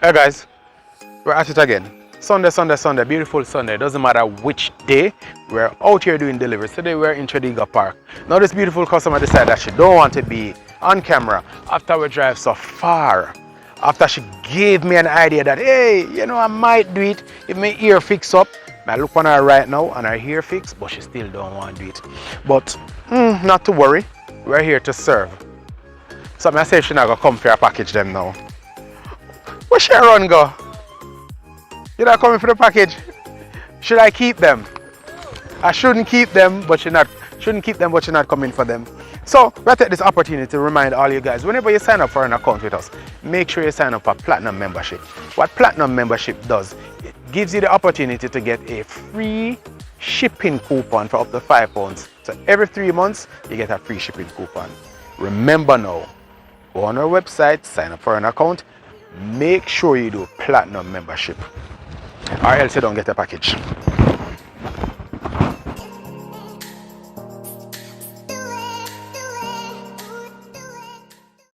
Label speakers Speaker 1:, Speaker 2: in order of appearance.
Speaker 1: Hey guys, we're at it again. Sunday, beautiful Sunday. Doesn't matter which day, we're out here doing deliveries. Today we're in Tredegar Park. Now this beautiful customer decided that she don't want to be on camera after we drive so far. After she gave me an idea that, hey, you know, I might do it if my ear fix up. I look on her right now and her ear fix, but she still don't want to do it. But not to worry, we're here to serve. So I say she not gonna come for her package them now. Where she run go? You're not coming for the package. Should I keep them? I shouldn't keep them, but you're not coming for them. So we'll take this opportunity to remind all you guys, whenever you sign up for an account with us, make sure you sign up for Platinum membership. What Platinum membership does, it gives you the opportunity to get a free shipping coupon for up to £5. So every 3 months, you get a free shipping coupon. Remember now, go on our website, sign up for an account, make sure you do Platinum membership, or else you don't get a package.